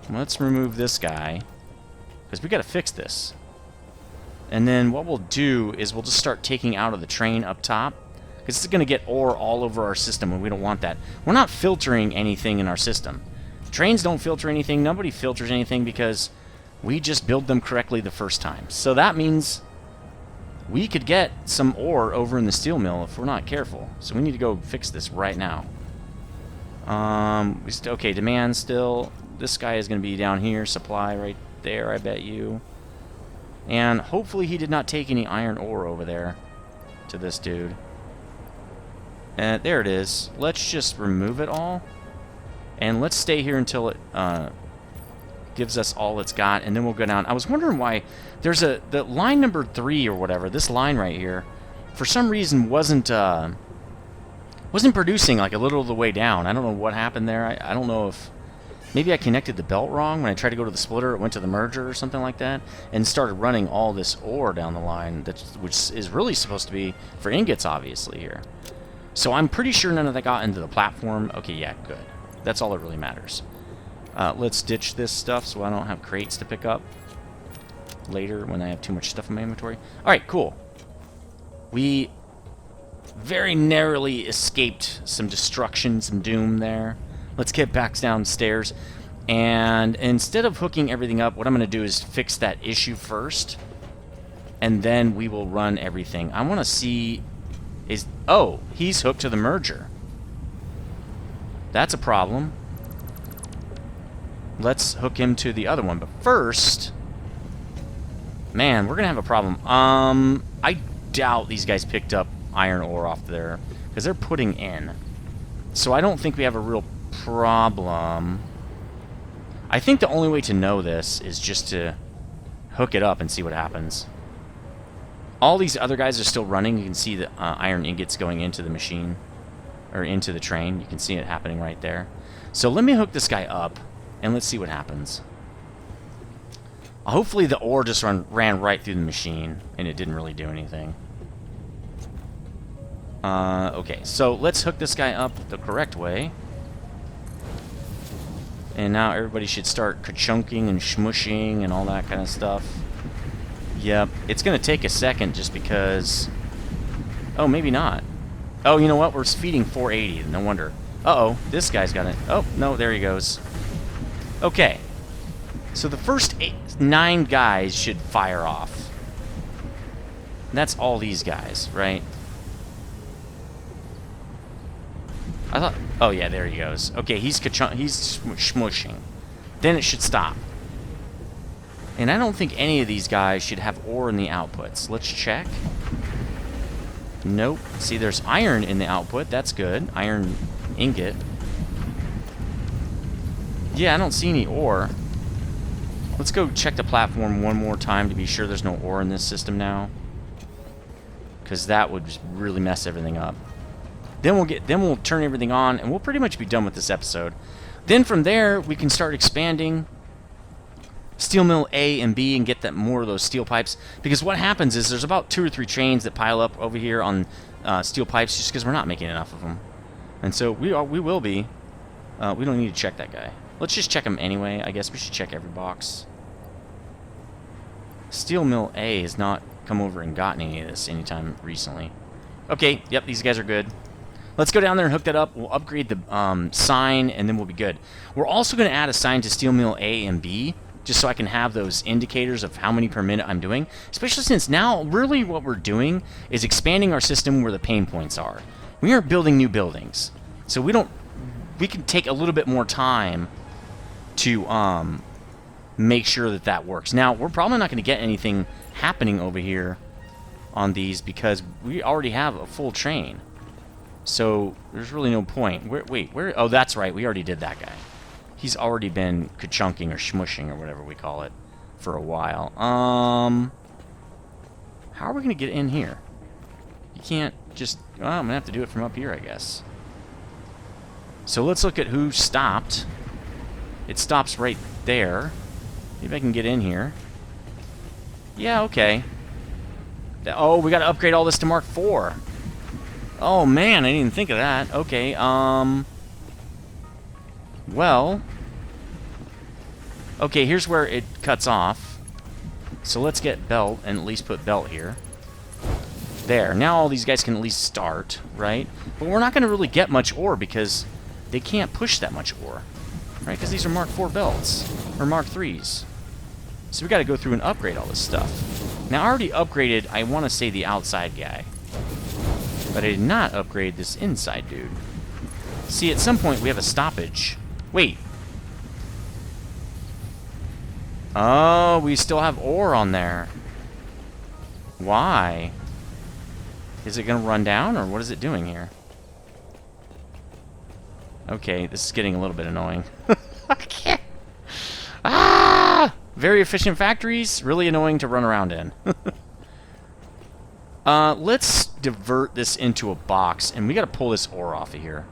Let's remove this guy, because we got to fix this. And then what we'll do is we'll just start taking out of the train up top, because this is going to get ore all over our system, and we don't want that. We're not filtering anything in our system. Trains don't filter anything. Nobody filters anything because we just build them correctly the first time. So that means we could get some ore over in the steel mill if we're not careful. So we need to go fix this right now. Okay, demand still. This guy is going to be down here. Supply right there, I bet you. And hopefully he did not take any iron ore over there to this dude. There it is. Let's just remove it all. And let's stay here until it gives us all it's got, and then we'll go down. I was wondering why there's the line number 3 or whatever, this line right here, for some reason wasn't producing like a little of the way down. I don't know what happened there. I don't know if maybe I connected the belt wrong. When I tried to go to the splitter, it went to the merger or something like that, and started running all this ore down the line, which is really supposed to be for ingots, obviously, here. So I'm pretty sure none of that got into the platform. Okay, yeah, good. That's all that really matters. Let's ditch this stuff so I don't have crates to pick up later when I have too much stuff in my inventory. Alright, cool. We very narrowly escaped some destruction, some doom there. Let's get back downstairs. And instead of hooking everything up, what I'm going to do is fix that issue first. And then we will run everything. I want to see... Oh, he's hooked to the merger. That's a problem. Let's hook him to the other one. But first... Man, we're going to have a problem. I doubt these guys picked up iron ore off there, because they're putting in. So I don't think we have a real problem. I think the only way to know this is just to hook it up and see what happens. All these other guys are still running. You can see the iron ingots going into the machine, or into the train. You can see it happening right there. So let me hook this guy up, and let's see what happens. Hopefully the ore just ran right through the machine, and it didn't really do anything. Okay, so let's hook this guy up the correct way. And now everybody should start ka-chunking and shmushing and all that kind of stuff. Yep, it's going to take a second just because... Oh, maybe not. Oh, you know what? We're feeding 480. No wonder. Uh-oh, this guy's got it. Oh, no, there he goes. Okay. So the first 9 guys should fire off. And that's all these guys, right? I thought... Oh, yeah, there he goes. Okay, he's smushing. Then it should stop. And I don't think any of these guys should have ore in the outputs. Let's check. Nope. See, there's iron in the output. That's good. Iron ingot. Yeah, I don't see any ore. Let's go check the platform one more time to be sure there's no ore in this system now. Because that would just really mess everything up. Then we'll turn everything on, and we'll pretty much be done with this episode. Then from there, we can start expanding steel mill A and B and get that more of those steel pipes. Because what happens is there's about 2 or 3 trains that pile up over here on steel pipes just because we're not making enough of them. And so we will be. We don't need to check that guy. Let's just check him anyway. I guess we should check every box. Steel mill A has not come over and gotten any of this anytime recently. Okay, yep, these guys are good. Let's go down there and hook that up. We'll upgrade the sign, and then we'll be good. We're also going to add a sign to steel mill A and B, just so I can have those indicators of how many per minute I'm doing. Especially since now, really what we're doing is expanding our system where the pain points are. We aren't building new buildings. So we can take a little bit more time to make sure that that works. Now, we're probably not going to get anything happening over here on these because we already have a full train. So there's really no point. Where? Oh, that's right. We already did that guy. He's already been ka-chunking or smushing or whatever we call it for a while. How are we going to get in here? You can't just... Well, I'm going to have to do it from up here, I guess. So let's look at who stopped. It stops right there. Maybe I can get in here. Yeah, okay. Oh, we got to upgrade all this to Mark IV. Oh, man, I didn't even think of that. Okay, well... Okay, here's where it cuts off. So let's get belt and at least put belt here. There. Now all these guys can at least start, right? But we're not going to really get much ore because they can't push that much ore. Right? Because these are Mark IV belts. Or Mark IIIs. So we got to go through and upgrade all this stuff. Now I already upgraded, I want to say, the outside guy. But I did not upgrade this inside dude. See, at some point we have a stoppage. Wait. Oh, we still have ore on there. Why? Is it going to run down, or what is it doing here? Okay, this is getting a little bit annoying. I can't. Ah! Very efficient factories, really annoying to run around in. Let's divert this into a box, and we got to pull this ore off of here.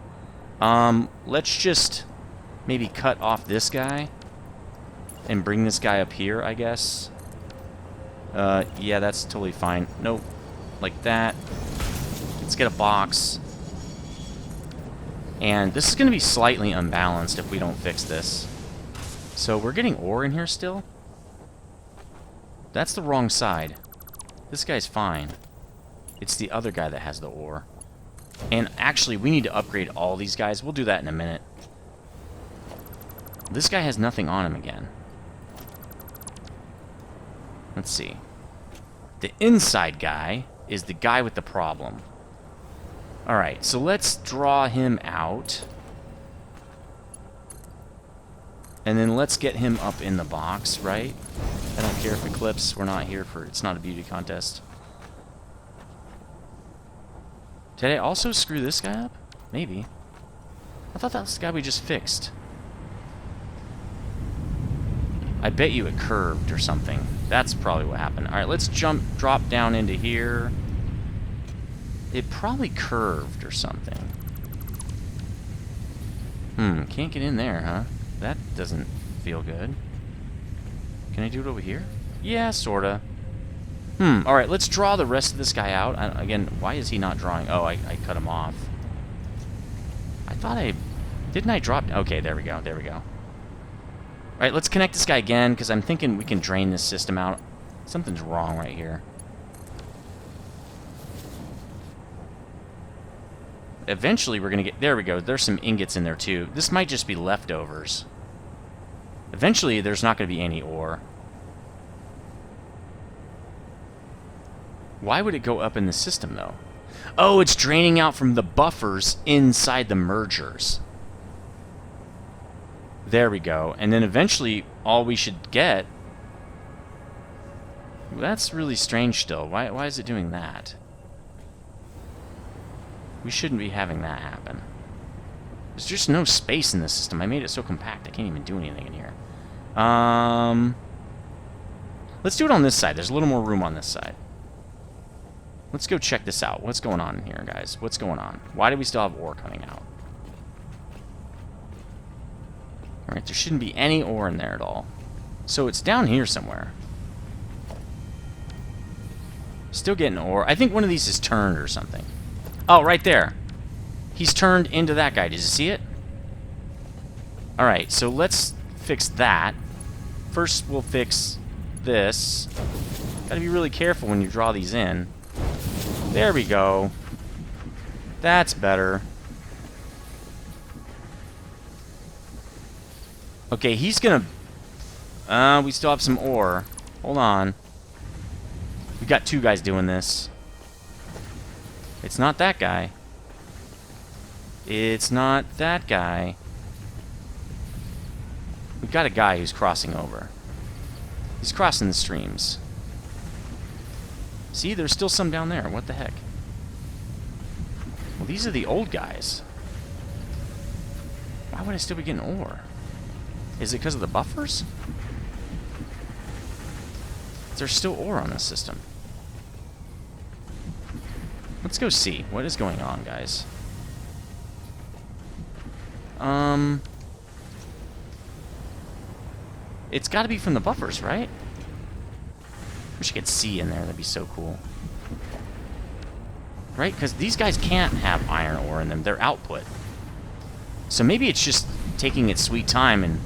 Let's just maybe cut off this guy and bring this guy up here, I guess. Yeah, that's totally fine. Nope. Like that. Let's get a box. And this is going to be slightly unbalanced if we don't fix this. So we're getting ore in here still? That's the wrong side. This guy's fine. It's the other guy that has the ore. And actually, we need to upgrade all these guys. We'll do that in a minute. This guy has nothing on him again. Let's see. The inside guy is the guy with the problem. Alright, so let's draw him out. And then let's get him up in the box, right? I don't care if it clips. We're not here for... It's not a beauty contest. Did I also screw this guy up? Maybe. I thought that was the guy we just fixed. I bet you it curved or something. That's probably what happened. Alright, let's drop down into here. It probably curved or something. Can't get in there, huh? That doesn't feel good. Can I do it over here? Yeah, sorta. Alright, let's draw the rest of this guy out. Again, why is he not drawing? Oh, I cut him off. I thought I... Didn't I drop... Okay, there we go, there we go. Alright, let's connect this guy again, because I'm thinking we can drain this system out. Something's wrong right here. Eventually, we're going to get... There we go. There's some ingots in there, too. This might just be leftovers. Eventually, there's not going to be any ore. Why would it go up in the system, though? Oh, it's draining out from the buffers inside the mergers. There we go. And then eventually, all we should get... That's really strange still. Why is it doing that? We shouldn't be having that happen. There's just no space in this system. I made it so compact, I can't even do anything in here. Let's do it on this side. There's a little more room on this side. Let's go check this out. What's going on in here, guys? What's going on? Why do we still have ore coming out? Alright, there shouldn't be any ore in there at all. So it's down here somewhere. Still getting ore. I think one of these is turned or something. Oh, right there. He's turned into that guy. Did you see it? Alright, so let's fix that. First, we'll fix this. Gotta be really careful when you draw these in. There we go. That's better. Okay, he's gonna... we still have some ore. Hold on. We got two guys doing this. It's not that guy. It's not that guy. We've got a guy who's crossing over. He's crossing the streams. See, there's still some down there. What the heck? Well, these are the old guys. Why would I still be getting ore? Is it because of the buffers? There's still ore on this system. Let's go see. What is going on, guys? It's got to be from the buffers, right? Wish I could see in there. That'd be so cool. Right? Because these guys can't have iron ore in them. They're output. So maybe it's just taking its sweet time and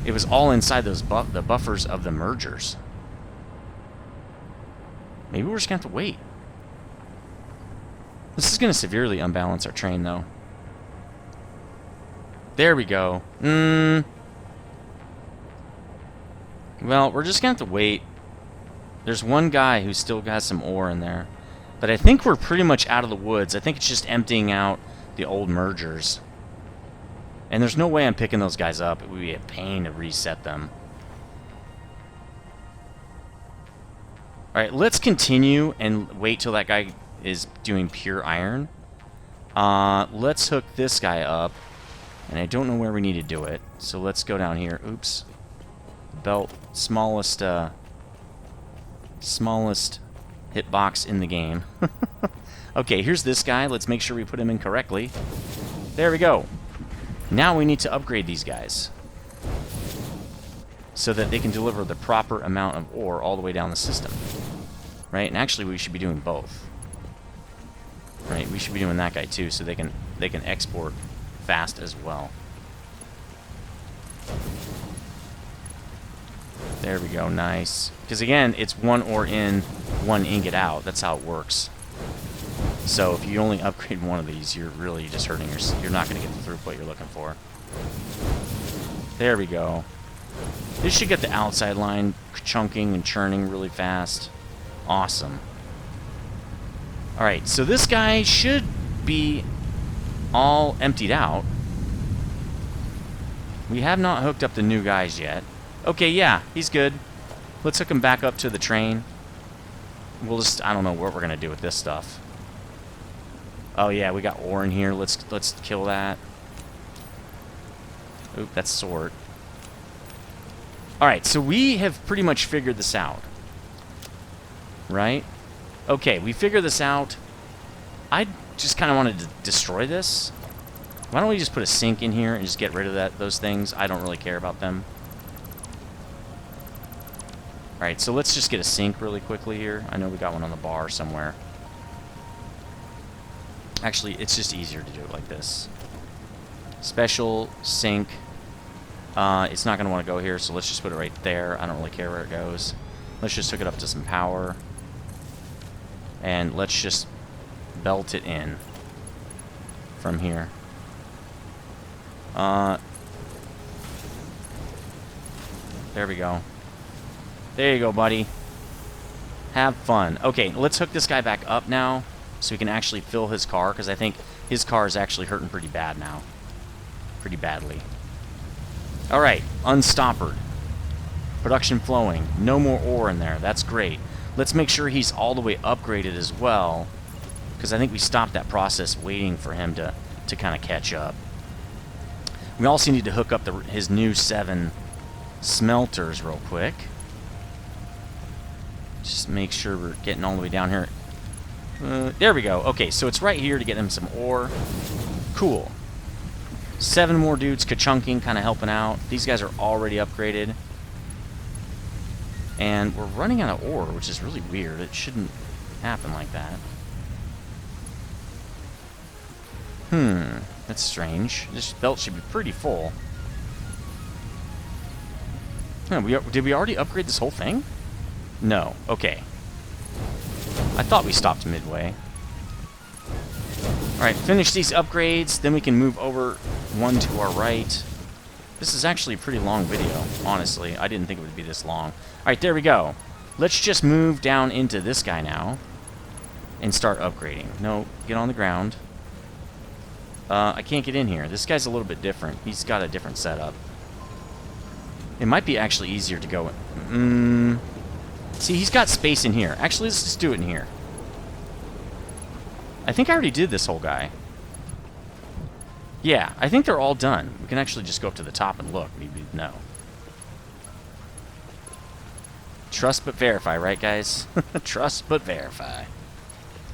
it was all inside those the buffers of the mergers. Maybe we're just going to have to wait. This is going to severely unbalance our train, though. There we go. Well, we're just going to have to wait. There's one guy who still has some ore in there. But I think we're pretty much out of the woods. I think it's just emptying out the old mergers. And there's no way I'm picking those guys up. It would be a pain to reset them. Alright, let's continue and wait till that guy is doing pure iron. Let's hook this guy up. And I don't know where we need to do it. So let's go down here. Oops. Belt. Smallest hitbox in the game. Okay, here's this guy. Let's make sure we put him in correctly. There we go. Now we need to upgrade these guys so that they can deliver the proper amount of ore all the way down the system. Right? And actually we should be doing both. Right? We should be doing that guy too so they can export fast as well. There we go. Nice. Because again, it's one ore in, one ingot out. That's how it works. So if you only upgrade one of these, you're really just hurting yourself. You're not going to get the throughput you're looking for. There we go. This should get the outside line chunking and churning really fast. Awesome. Alright, so this guy should be all emptied out. We have not hooked up the new guys yet. Okay, yeah, he's good. Let's hook him back up to the train. We'll just, I don't know what we're going to do with this stuff. Oh yeah, we got ore in here. Let's kill that. Oop, that's sort. Alright, so we have pretty much figured this out. Right? Okay, we figured this out. I just kind of wanted to destroy this. Why don't we just put a sink in here and just get rid of those things? I don't really care about them. Alright, so let's just get a sink really quickly here. I know we got one on the bar somewhere. Actually, it's just easier to do it like this. Special sink. It's not going to want to go here, so let's just put it right there. I don't really care where it goes. Let's just hook it up to some power. And let's just belt it in from here. There we go. There you go, buddy. Have fun. Okay, let's hook this guy back up now so we can actually fill his car, because I think his car is actually hurting pretty bad now. Pretty badly. Alright, unstoppered. Production flowing. No more ore in there. That's great. Let's make sure he's all the way upgraded as well, because I think we stopped that process waiting for him to kind of catch up. We also need to hook up his new 7 smelters real quick. Just make sure we're getting all the way down here. There we go. Okay, so it's right here to get him some ore. Cool. 7 more dudes ka-chunking, kind of helping out. These guys are already upgraded. And we're running out of ore, which is really weird. It shouldn't happen like that. That's strange. This belt should be pretty full. Huh, did we already upgrade this whole thing? No. Okay. I thought we stopped midway. Alright, finish these upgrades, then we can move over one to our right. This is actually a pretty long video, honestly. I didn't think it would be this long. Alright, there we go. Let's just move down into this guy now and start upgrading. No, get on the ground. I can't get in here. This guy's a little bit different. He's got a different setup. It might be actually easier to go in. See, he's got space in here. Actually, let's just do it in here. I think I already did this whole guy. Yeah, I think they're all done. We can actually just go up to the top and look. Maybe no. Trust but verify, right, guys? Trust but verify.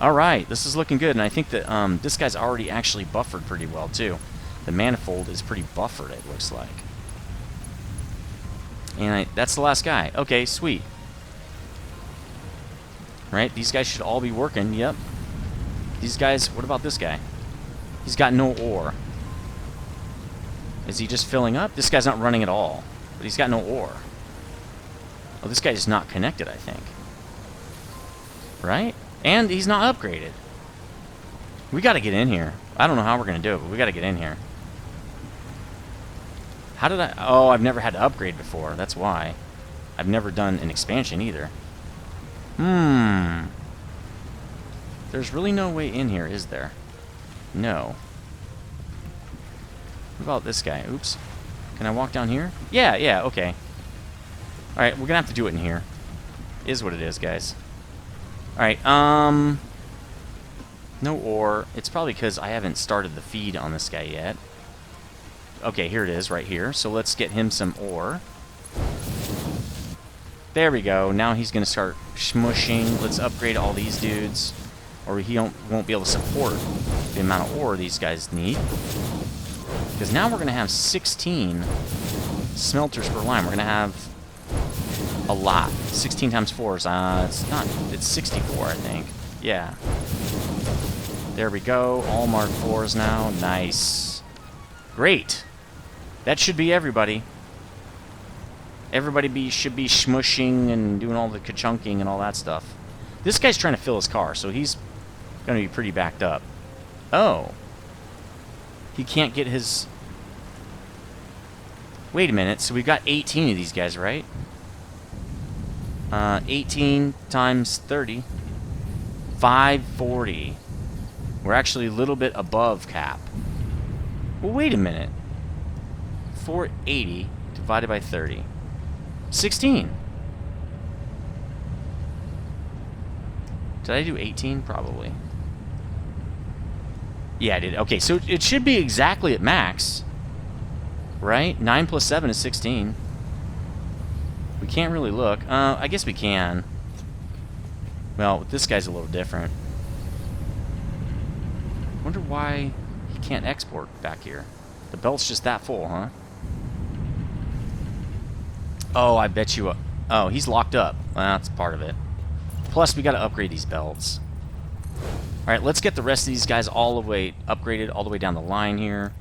Alright, this is looking good, and I think that this guy's already actually buffered pretty well, too. The manifold is pretty buffered, it looks like. And that's the last guy. Okay, sweet. Right, these guys should all be working, yep. These guys, what about this guy? He's got no ore. Is he just filling up? This guy's not running at all, but he's got no ore. Oh, this guy's not connected, I think. Right? And he's not upgraded. We gotta get in here. I don't know how we're gonna do it, but we gotta get in here. How did I... Oh, I've never had to upgrade before. That's why. I've never done an expansion either. There's really no way in here, is there? No. What about this guy? Oops. Can I walk down here? Yeah, okay. Alright, we're gonna have to do it in here. Is what it is, guys. Alright, no ore. It's probably because I haven't started the feed on this guy yet. Okay, here it is, right here. So let's get him some ore. There we go. Now he's going to start smushing. Let's upgrade all these dudes, or he won't be able to support the amount of ore these guys need. Because now we're going to have 16 smelters per line. We're going to have a lot. 16 times 4 is, it's 64, I think. Yeah. There we go. All Mark 4s now. Nice. Great. That should be everybody. Everybody should be smushing and doing all the ka-chunking and all that stuff. This guy's trying to fill his car, so he's going to be pretty backed up. Oh. He can't get his... Wait a minute. So we've got 18 of these guys, right? 18 times 30. 540. We're actually a little bit above cap. Well, wait a minute. 480 divided by 30. 16. Did I do 18? Probably. Yeah, I did. Okay, so it should be exactly at max. Right? 9 plus 7 is 16. We can't really look. I guess we can. Well, this guy's a little different. Wonder why he can't export back here. The belt's just that full, huh? Oh, I bet you... Oh, he's locked up. Well, that's part of it. Plus, we got to upgrade these belts. Alright, let's get the rest of these guys all the way upgraded, all the way down the line here.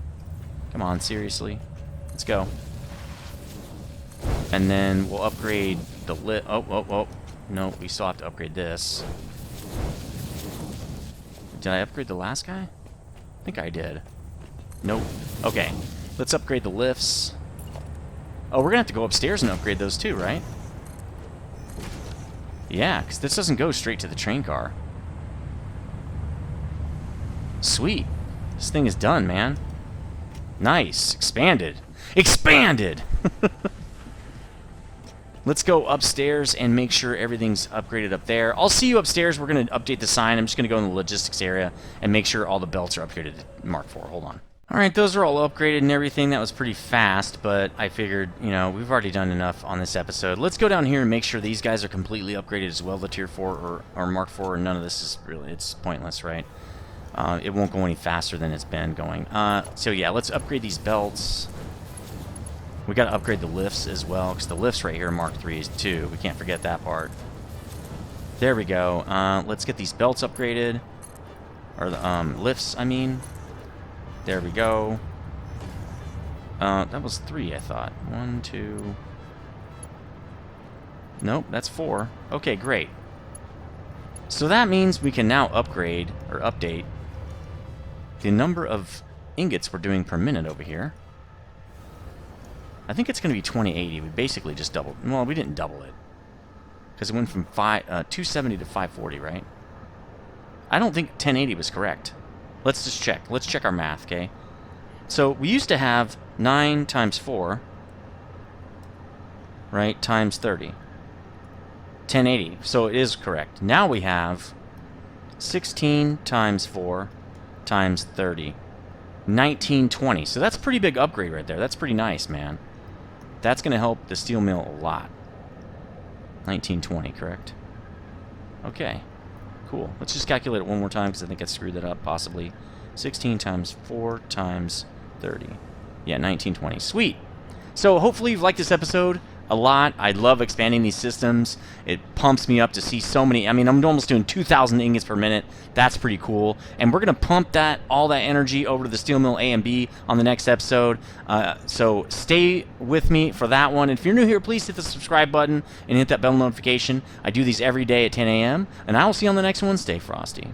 Come on, seriously. Let's go. And then we'll upgrade the lit... Oh. No, we still have to upgrade this. Did I upgrade the last guy? I think I did. Nope. Okay. Let's upgrade the lifts. Oh, we're going to have to go upstairs and upgrade those too, right? Yeah, because this doesn't go straight to the train car. Sweet. This thing is done, man. Nice. Expanded. Expanded! Let's go upstairs and make sure everything's upgraded up there. I'll see you upstairs. We're going to update the sign. I'm just going to go in the logistics area and make sure all the belts are upgraded to Mark IV. Hold on. Alright, those are all upgraded and everything. That was pretty fast, but I figured, you know, we've already done enough on this episode. Let's go down here and make sure these guys are completely upgraded as well, the Tier 4 or Mark IV, or none of this is really, it's pointless, right? It won't go any faster than it's been going. So yeah, let's upgrade these belts. We got to upgrade the lifts as well, because the lifts right here are Mark IIIs too. We can't forget that part. There we go. Let's get these belts upgraded. Or the lifts, I mean. There we go. That was 3, I thought. 1, 2... Nope, that's 4. Okay, great. So that means we can now upgrade, or update, the number of ingots we're doing per minute over here. I think it's going to be 2080. We basically just doubled. Well, we didn't double it. Because it went from 270 to 540, right? I don't think 1080 was correct. Let's just check. Let's check our math, okay? So we used to have 9 times 4, right, times 30. 1080. So it is correct. Now we have 16 times 4 times 30. 1920. So that's a pretty big upgrade right there. That's pretty nice, man. That's going to help the steel mill a lot. 1920, correct? Okay. Cool. Let's just calculate it one more time because I think I screwed that up, possibly. 16 times 4 times 30. Yeah, 1920. Sweet. So hopefully you've liked this episode a lot. I love expanding these systems. It pumps me up to see so many. I mean, I'm almost doing 2,000 ingots per minute. That's pretty cool. And we're going to pump all that energy over to the steel mill A and B on the next episode. So stay with me for that one. And if you're new here, please hit the subscribe button and hit that bell notification. I do these every day at 10 a.m. And I will see you on the next one. Stay frosty.